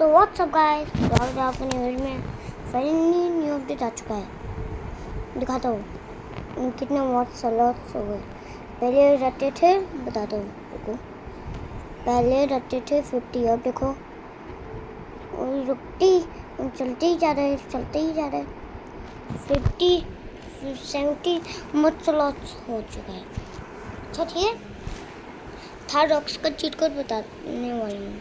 So what's up guys, स्वागत है आपके न्यू वीडियो में। फाइनली न्यू अपडेट आ चुका है, दिखाता हूँ कितने वॉट्स स्लॉट्स हो गए। पहले रहते थे, बताता हूँ देखो, पहले रहते थे 50, अब देखो चलते ही जा रहे 50 70 मत स्लॉट्स हो चुका है। अच्छा ठीक है, थर्ड ऑक्स का चीट कोड बताने वाला हूँ।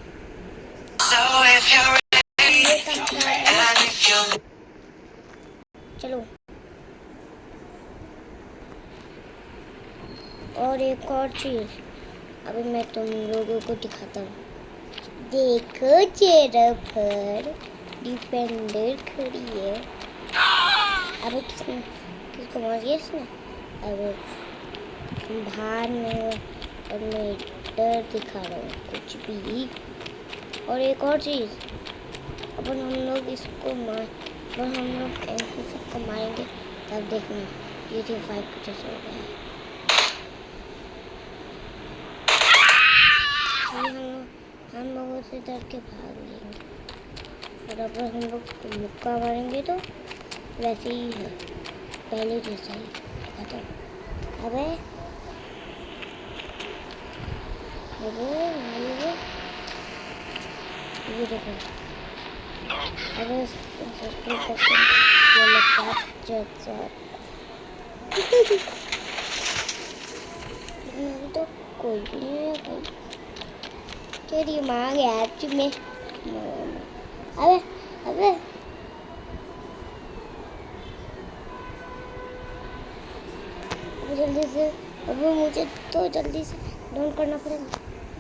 चलो, और एक और चीज अभी मैं तुम लोगों को दिखाता हूँ। देखो चेहरे पर डिफेंडर खड़ी है। अबे किसको मार दिया इसने? अबे बाहर में और मैं डर दिखा रहा हूँ कुछ भी। और एक और चीज, अब हम लोग इसको एमपी सबको मारेंगे, तब देखना ये 5 कुछ हो गया है। हम लोगों से डर के भाग लेंगे, और अगर हम लोग मुक्का मारेंगे तो वैसे ही है, पहले जैसा ही खत्म। अबे ये देखो, अबे तो कोई भी नहीं है भाई। तेरी माँ गया तुम्हें। अबे अबे जल्दी से, अबे मुझे तो जल्दी से डाउन करना पड़ेगा।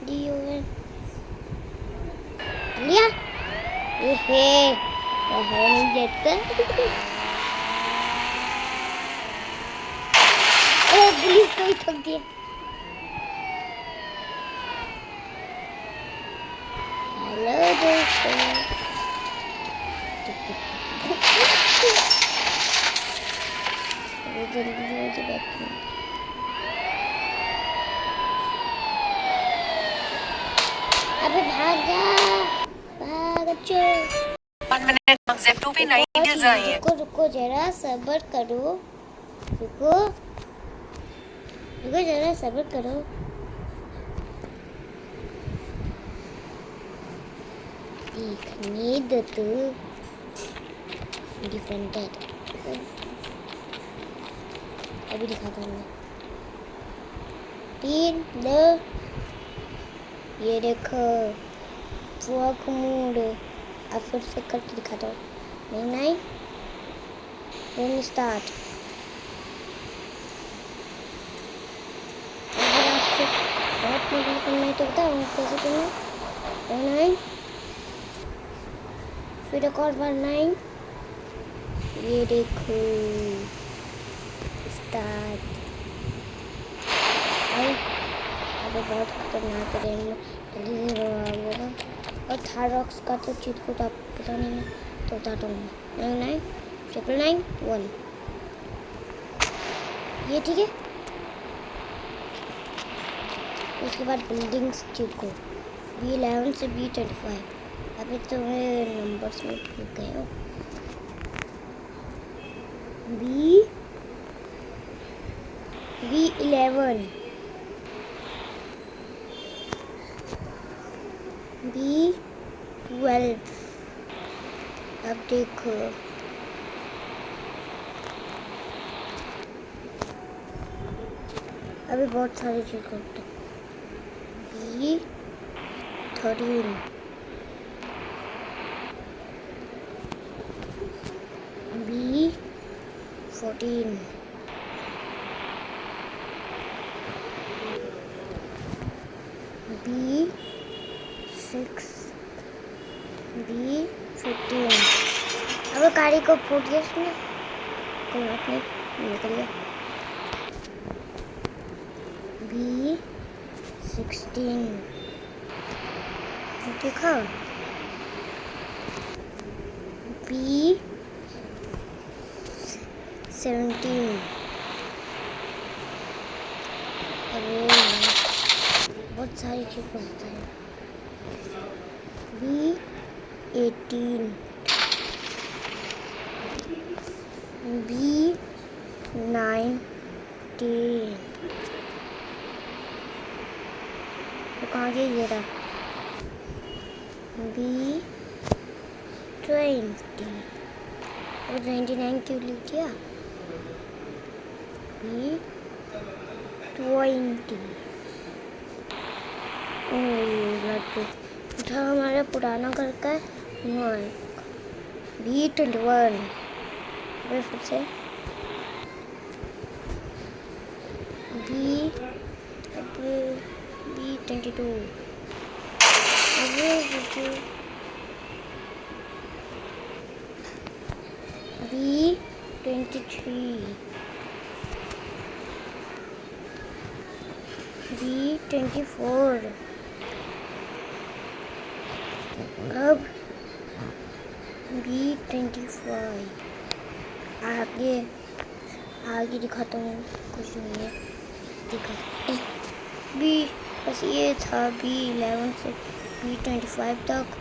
DON लिया ये नहीं देता। पुलिस को भी ठग दिया। हेलो दोस्तों, जल्दी से मुझे बैठना। अबे भाग जा, भाग चल। 1 मिनट Zepto पे नई डील्स आई है। रुको जरा सब्र करो, रुको जरा सब्र करो। देखने दो तो डिफेंडर, अभी दिखाता हूँ। 3 2, ये देखो फॉग मूड। अब फिर से करके दिखाता हूँ। 9 1 स्टार्ट। अगर आपको बहुत मजा करना है तो बताओ कैसे करना है। 9 फिर एक और बार 9, ये देखो स्टार्ट। अबे बहुत खतरनाक है, और थारॉक्स का तो चीट कोड आपको पता नहीं है तो बताता हूँ। 9 9 1, ये ठीक है। उसके बाद बिल्डिंग्स चीट कोड B11 से B25। अभी तो मैं नंबर्स में भूल गए हो। B11 B12। अब देखो, अभी बहुत सारे चीज करते। B13 B14 B6 B15। अब गाड़ी को फूट गया इसने, कोई बात नहीं, निकल गया। B16 देखा। B17 अरे बहुत सारी चीज पड़ता है। 18 B 19 तो कहाँ गया ये रहा B 20 और 99 क्यों लिख दिया B 20 था हमारा पुराना घर का B 21 फिर से B 22 B 23 B 24 अब B 25 आगे दिखाता हूँ कुछ नहीं है दिखा B बस ये था B 11 से B 25 तक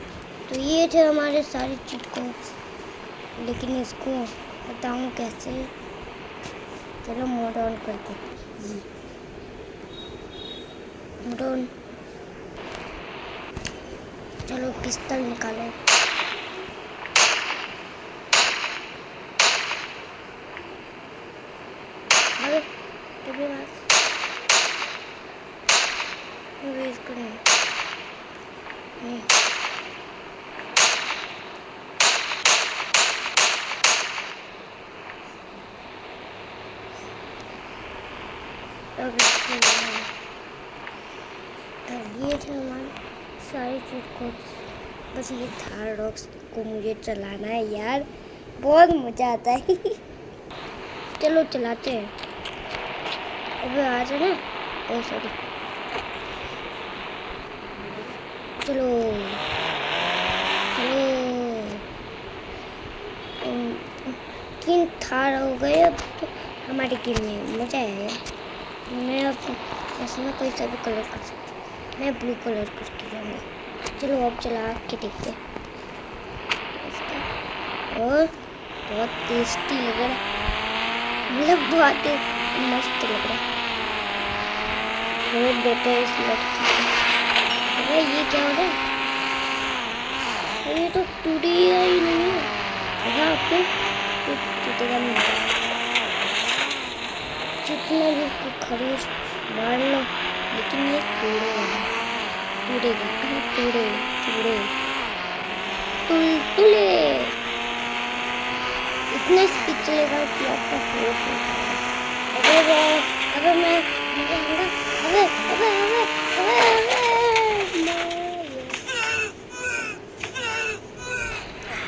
तो ये थे हमारे सारे चीट कोड्स लेकिन इसको बताऊँ कैसे चलो मोड ऑन करते मोड ऑन चलो पिस्तौल निकालो अरे इसको नहीं ये थे हमारे सारे चीट कोड्स बस ये थार रॉक्स को मुझे चलाना है यार बहुत मज़ा आता है चलो चलाते हैं अबे आ जाए ना ओ सॉरी चलो चलो 3 थार हो गए अब तो हमारी टीम में मज़ा आएगा मैं अब इसमें कोई सा भी कलर कर सकती हूँ मैं ब्लू कलर करके जाऊँगी चलो अब चला के देखते हैं और बहुत टेस्टी लग रहा है मतलब बहुत मस्त लग रहा है बहुत बेटा इस लड़की को अरे ये क्या हो रहा है ये तो टूटी ही नहीं है अगर आपको टूटेगा नहीं जितना भी खरोच मार लो लेकिन ये टूटेगा टूटे इतना स्पीड चलेगा कि आपका होश उठेगा अबे मैं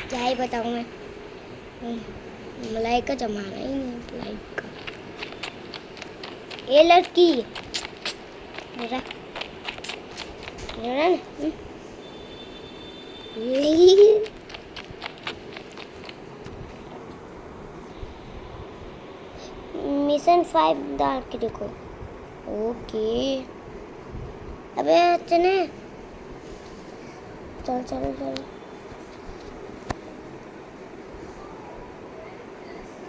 क्या ही बताऊँ मैं मलाई का जमाना ही नहीं मलाई का ये लड़की मेरा मिशन 5 डाल के देखो ओके अबे चने चल चलो चलो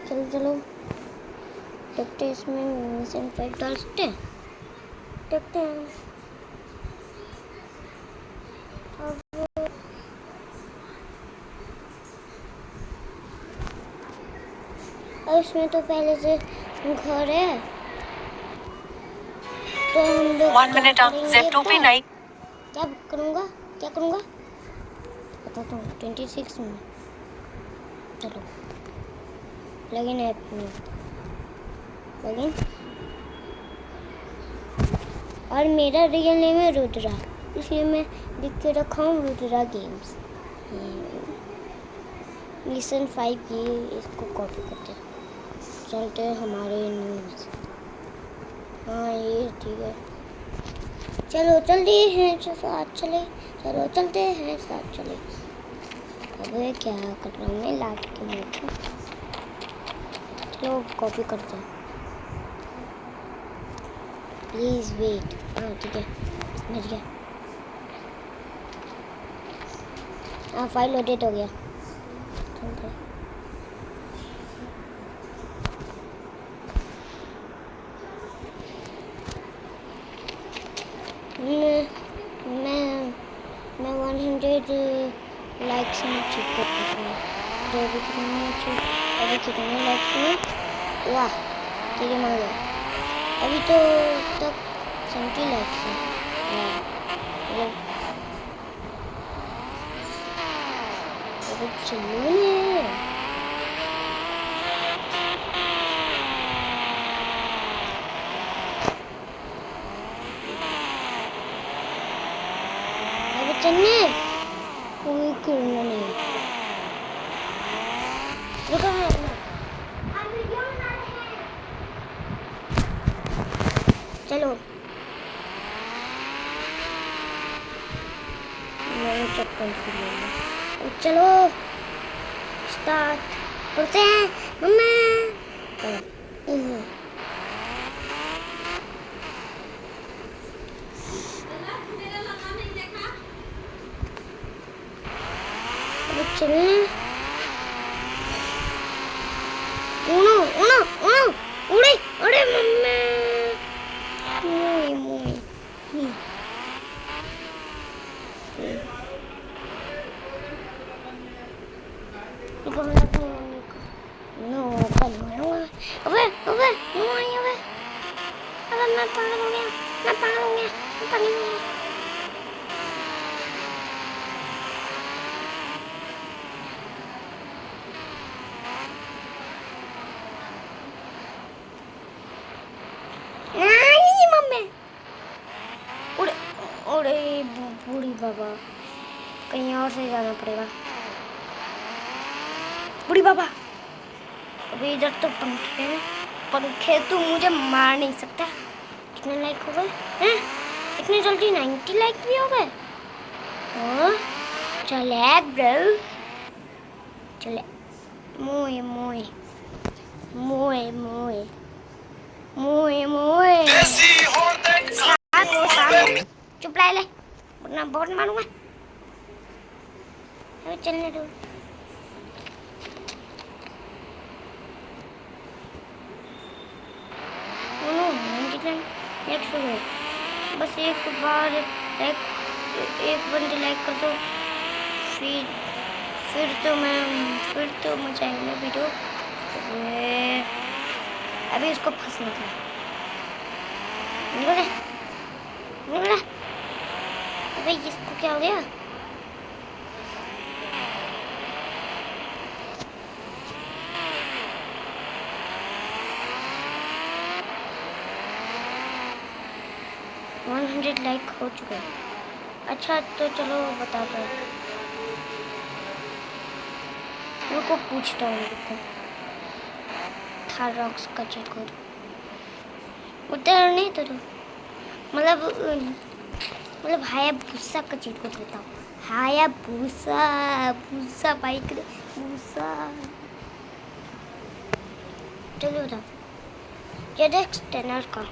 चलो चलो देखते हैं इसमें मिशन 5 डाल सकते हैं देखते हैं अब इसमें तो पहले से घर है तो हम लोग 1 minute up Zepto पे नहीं क्या करूँगा बताता हूँ 26 में चलो लगिन ऐप में लगिन और मेरा रियल नेम है रुद्रा इसलिए मैं लिख के रखा हूँ रुद्रा गेम्स मिशन 5 ये इसको कॉपी करते हैं चलते हैं हमारे न्यूज़ हाँ ये ठीक है चलो चलते हैं साथ चले चलो चलते हैं साथ चले अबे क्या कर रहा हूँ मैं लाइट के मुझे चलो कॉपी करते हैं प्लीज़ वेट हाँ ठीक है समझ गया हाँ फाइल ऑडिट हो गया। चलते हैं। मैं 100 लाइक्स में चेक करता हूँ। जो अभी कितने लाइक्स में? वाह तेरी माँ गया। अभी तो तक 70 लाइक्स हैं। वाह अभी चलो ने अभी चलने कोई करना नहीं। चलो मैं चक्कर चलो स्टार्ट करते हैं मम्मा। चलने उनो उनो उनो उड़े अरे मम्मा मोई मोई नो अबे अबे मोई अबे मैं पागल हो गया मैं पागल हो गया मैं पागल हो गया। नहीं मम्मी उड़े उड़े बूढ़ी बाबा कहीं और से जाना पड़ेगा। बूढ़ी बाबा अभी इधर तो पंखे हैं। पंखे तो मुझे मार नहीं सकता। कितने लाइक हो गए हैं? इतनी जल्दी 90 लाइक भी हो गए। चले ब्रो चले मोए मोए मोए मोए मोए मोए चुप ला ले वरना बहुत मारूंगा। अरे चलने दो। नेक्स्ट हो गए। बस एक बार एक बंदे लाइक कर दो फिर तो मजा आएगा वीडियो। अभी इसको फंसना था। निकले अबे इसको क्या हो गया? लाइक हो चुके हैं। अच्छा तो चलो बताते हैं। उनको पूछता हूँ थारॉक्स का चेक कोड उधर नहीं तो मतलब हायाबुसा का चीट कोड बताओ। हायाबुसा बाइक भूसा चलो बताओ। जेडेक्स टेनर का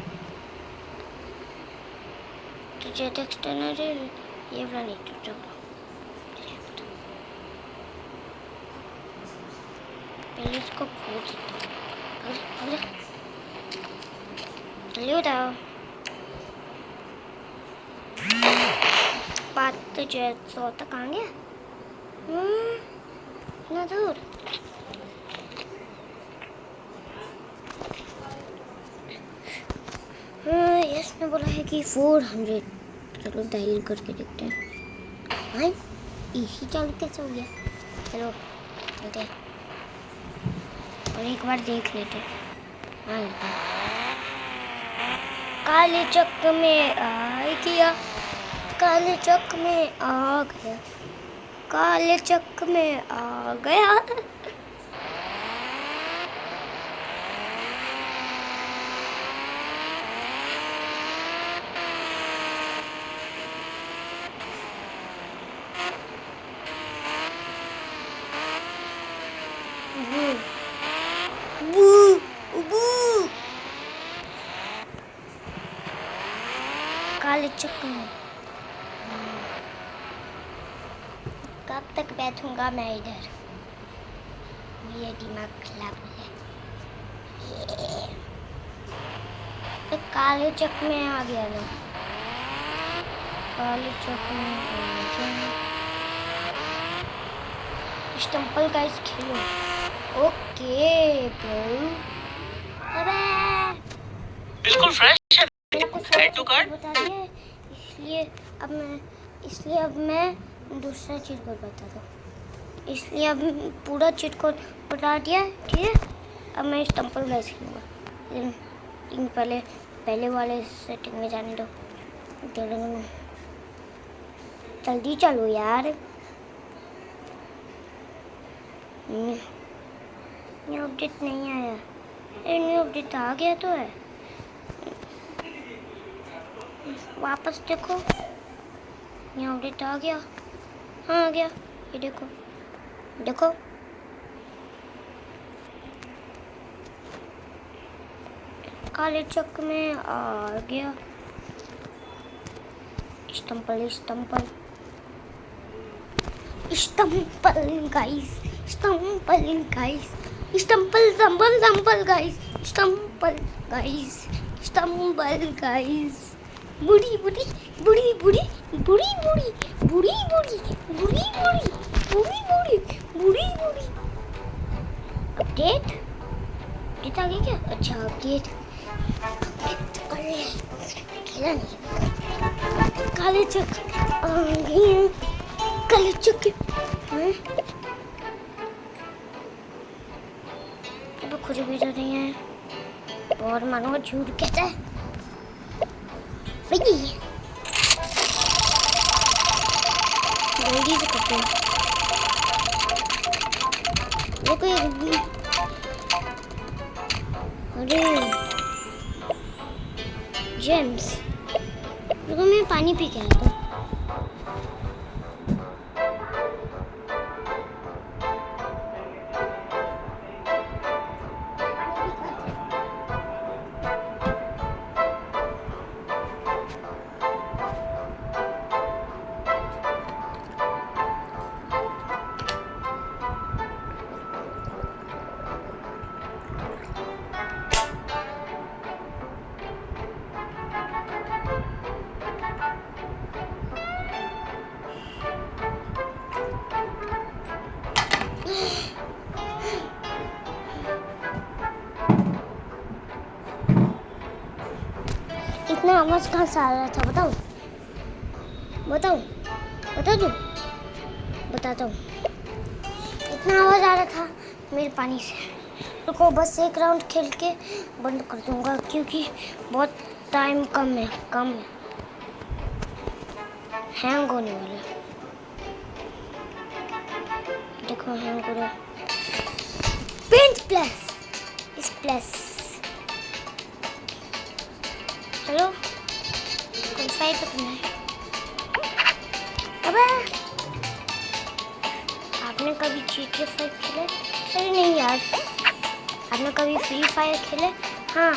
तो जेडेक्स टेनर ये वाला नहीं तो चलो पहले इसको खोल सकते हैं। चलिए बताओ बात तो जैसा होता कहाँ गया? इतना दूर इसने बोला है कि 400। चलो डायल करके देखते हैं। भाई इसी चालू कैसे हो गया? चलो चलते हैं और एक बार देख लेते हैं। काले चक में आ गया काले चक में आ गया काले चक में आ गया। तब तक बैठूंगा मैं इधर। मेरा दिमाग खराब है। तो काले चक में आ गया ना, काले चक में आ गया। स्टम्पल गाइस खेलो। Okay bro. अबे बिल्कुल फ्रेश है। मेरे को Add to cart? बता दिया, इसलिए अब मैं दूसरा चीज को बताता हूँ। इसलिए अब पूरा चीज को बता दिया, ठीक है। अब मैं स्टम्पल गाइस खेलूँगा। लेकिन पहले वाले सेटिंग में जाने दो। जल्दी चलो यार। न्यू अपडेट नहीं आया। न्यू अपडेट आ गया तो है। वापस देखो, न्यू अपडेट आ गया। हाँ आ गया, ये देखो देखो। काले चक में आ गया। स्टम्पल स्टम्पल स्टम्पल गाइस, स्टम्पल गाइस, स्टम्पल स्टम्पल स्टम्पल गाइस, स्टम्पल गाइस, स्टम्पल गाइस। बुड़ी बुड़ी बुड़ी बुड़ी बुड़ी बुड़ी बुड़ी बुड़ी बुड़ी बुड़ी बुड़ी बुड़ी बुड़ी बुड़ी। अपडेट अपडेट आ गया क्या? अच्छा अपडेट खेला नहीं। काले चक आ गए, काले चक अब खुद भी तो नहीं है और मानो झूठ कहता है। जल्दी से करते हैं। देखो ये, अरे जेम्स, रुको मैं पानी पी के आता हूँ। इतना आवाज कहाँ से आ रहा था बताओ बताओ बता दूँ बताता हूँ। इतना आवाज आ रहा था मेरे पानी से। रुको बस एक राउंड खेल के बंद कर दूंगा क्योंकि बहुत टाइम कम है हैंग होने वाला है। देखो हैंग हो रहा है। पेंट प्लस प्लस चलो क्वालिफाई तो करना है। अबे आपने कभी GTA 5 खेले? अरे नहीं यार, आपने कभी फ्री फायर खेले? हाँ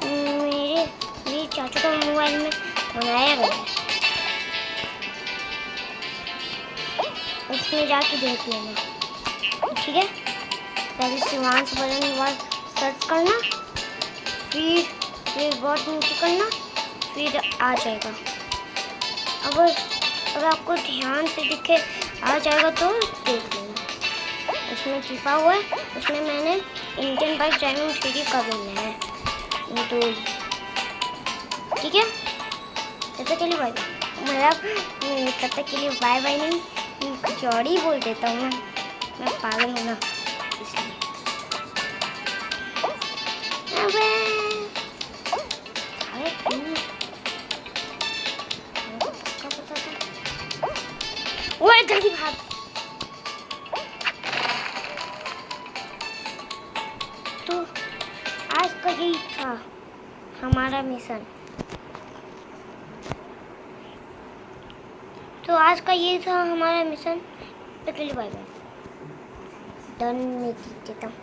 मेरे चाचू का मोबाइल में बनाया गया है, उसमें जाके देख लेना, ठीक है। पहले शिवांश बटन वर्ड सर्च करना, फिर बहुत नीचे करना, फिर आ जाएगा। अगर आपको ध्यान से दिखे आ जाएगा तो देख लेना। उसमें छिपा हुआ है, उसमें मैंने इंडियन बाइक ड्राइविंग 3D कर लेना है तो ठीक है। तब तक के लिए बाय मतलब तब तक के लिए बाय बाय नहीं, कुछ और ही बोल देता हूँ मैं पागल हूँ ना इसलिए। ओए जल्दी भाग। तो आज का यही था हमारा मिशन। तो आज का ये था हमारा मिशन। तो के लिए बाय बाय। डन में देता हूँ।